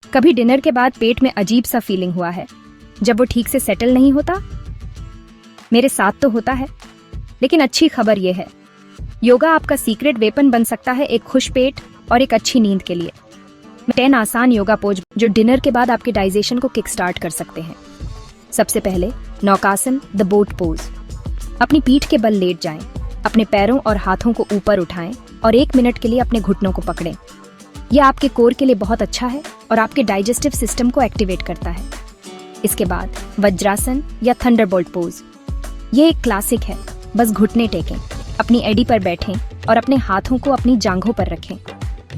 कभी डिनर के बाद पेट में अजीब सा फीलिंग हुआ है जब वो ठीक से सेटल नहीं होता? मेरे साथ तो होता है, लेकिन अच्छी खबर ये है, योगा आपका सीक्रेट वेपन बन सकता है एक खुश पेट और एक अच्छी नींद के लिए। 10 आसान योगा पोज जो डिनर के बाद आपके डाइजेशन को किक स्टार्ट कर सकते हैं। सबसे पहले नौकासन, द बोट पोज। अपनी पीठ के बल लेट जाएं, अपने पैरों और हाथों को ऊपर उठाएं और 1 मिनट के लिए अपने घुटनों को पकड़ें। यह आपके कोर के लिए बहुत अच्छा है और आपके डाइजेस्टिव सिस्टम को एक्टिवेट करता है। इसके बाद वज्रासन या थंडरबोल्ट पोज। ये एक क्लासिक है। बस घुटने टेकें, अपनी एड़ी पर बैठें और अपने हाथों को अपनी जांघों पर रखें।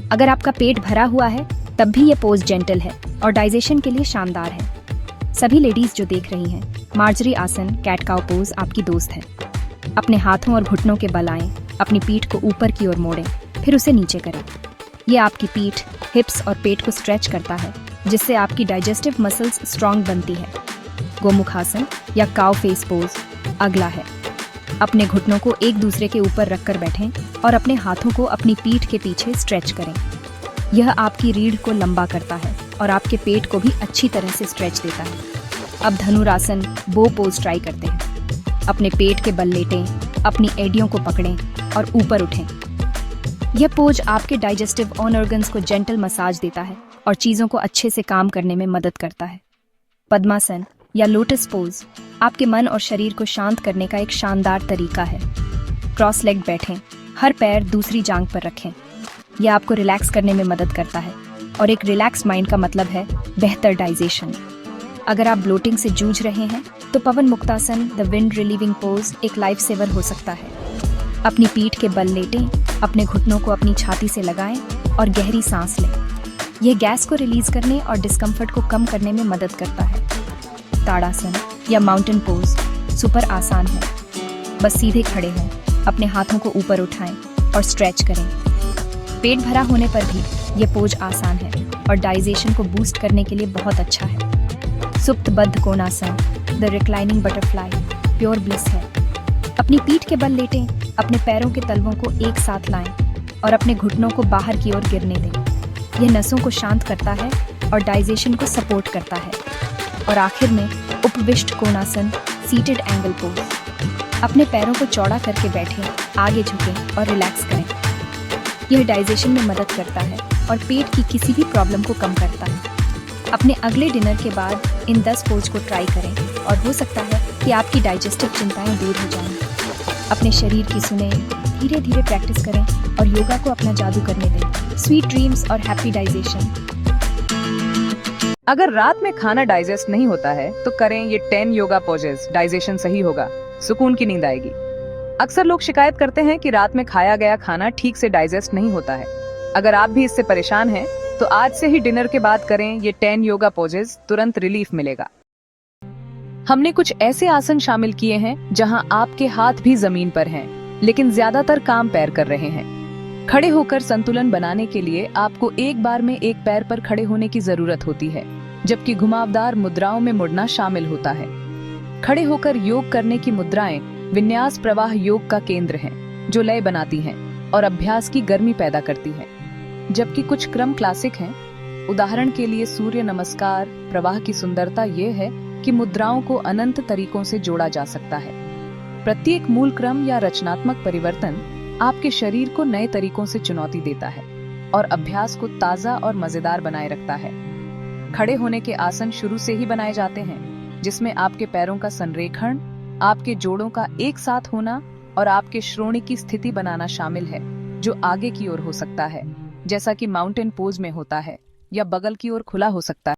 अगर आपका पेट भरा हुआ है तब भी ये पोज जेंटल है और डाइजेशन के लिए शानदार है। सभी लेडीज जो देख रही हैं, मार्जरी आसन, कैट काउ पोज आपकी दोस्त है। अपने हाथों और घुटनों के बल आएं, अपनी पीठ को ऊपर की ओर मोड़ें, फिर उसे नीचे करें। ये आपकी पीठ, हिप्स और पेट को स्ट्रेच करता है, जिससे आपकी डाइजेस्टिव मसल्स स्ट्रांग बनती है। गोमुखासन या काउ फेस पोज अगला है। अपने घुटनों को एक दूसरे के ऊपर रखकर बैठें और अपने हाथों को अपनी पीठ के पीछे स्ट्रेच करें। यह आपकी रीढ़ को लंबा करता है और आपके पेट को भी अच्छी तरह से स्ट्रेच देता है। अब धनुरासन, बो पोज ट्राई करते हैं। अपने पेट के बल लेटें, अपनी एड़ियों को पकड़ें और ऊपर उठें। यह पोज आपके डाइजेस्टिव ऑर्गन्स को जेंटल मसाज देता है और चीज़ों को अच्छे से काम करने में मदद करता है। पद्मासन या लोटस पोज आपके मन और शरीर को शांत करने का एक शानदार तरीका है। क्रॉस लेग बैठें, हर पैर दूसरी जांघ पर रखें। यह आपको रिलैक्स करने में मदद करता है और एक रिलैक्स माइंड का मतलब है बेहतर डाइजेशन। अगर आप ब्लोटिंग से जूझ रहे हैं तो Pawan Muktasana, the wind relieving pose एक लाइफ सेवर हो सकता है। अपनी पीठ के बल लेटें, अपने घुटनों को अपनी छाती से लगाएं और गहरी सांस लें। यह गैस को रिलीज करने और डिस्कम्फर्ट को कम करने में मदद करता है। ताड़ासन या माउंटेन पोज सुपर आसान है। बस सीधे खड़े हों, अपने हाथों को ऊपर उठाएं और स्ट्रेच करें। पेट भरा होने पर भी ये पोज आसान है और डाइजेशन को बूस्ट करने के लिए बहुत अच्छा है। Supta Baddha Konasana, the reclining butterfly pure bliss है। अपनी पीठ के बल लेटें, अपने पैरों के तलवों को एक साथ लाएं और अपने घुटनों को बाहर की ओर गिरने दें। यह नसों को शांत करता है और डाइजेशन को सपोर्ट करता है। और आखिर में उपविष्ट कोणासन, सीटेड एंगल पोज। अपने पैरों को चौड़ा करके बैठें, आगे झुकें और रिलैक्स करें। यह डाइजेशन में मदद करता है और पेट की किसी भी प्रॉब्लम को कम करता है। अपने अगले डिनर के बाद इन 10 पोज को ट्राई करें और हो सकता है कि आपकी डाइजेस्टिव चिंताएं दूर हो जाएं। अपने शरीर की सुने, धीरे धीरे प्रैक्टिस करें और योगा को अपना जादू करने दें। स्वीट ड्रीम्स और हैप्पी डाइजेशन। अगर रात में खाना डाइजेस्ट नहीं होता है तो करें ये 10 योगा पोजेस। डाइजेशन सही होगा, सुकून की नींद आएगी। अक्सर लोग शिकायत करते हैं कि रात में खाया गया खाना ठीक से डाइजेस्ट नहीं होता है। अगर आप भी इससे परेशान हैं तो आज से ही डिनर के बाद करें ये 10 योगा पोजेस, तुरंत रिलीफ मिलेगा। हमने कुछ ऐसे आसन शामिल किए हैं जहां आपके हाथ भी जमीन पर हैं, लेकिन ज्यादातर काम पैर कर रहे हैं। खड़े होकर संतुलन बनाने के लिए आपको एक बार में एक पैर पर खड़े होने की जरूरत होती है, जबकि घुमावदार मुद्राओं में मुड़ना शामिल होता है। खड़े होकर योग करने की मुद्राएं विन्यास प्रवाह योग का केंद्र हैं, जो लय बनाती हैं और अभ्यास की गर्मी पैदा करती हैं। जबकि कुछ क्रम क्लासिक हैं। उदाहरण के लिए सूर्य नमस्कार प्रवाह की सुंदरता यह है कि मुद्राओं को अनंत तरीकों से जोड़ा जा सकता है। प्रत्येक मूल क्रम या रचनात्मक परिवर्तन आपके शरीर को नए तरीकों से चुनौती देता है और अभ्यास को ताजा और मजेदार बनाए रखता है। खड़े होने के आसन शुरू से ही बनाए जाते हैं, जिसमें आपके पैरों का संरेखण, आपके जोड़ों का एक साथ होना और आपके श्रोणि की स्थिति बनाना शामिल है, जो आगे की ओर हो सकता है, जैसा कि माउंटेन पोज में होता है, या बगल की ओर खुला हो सकता है।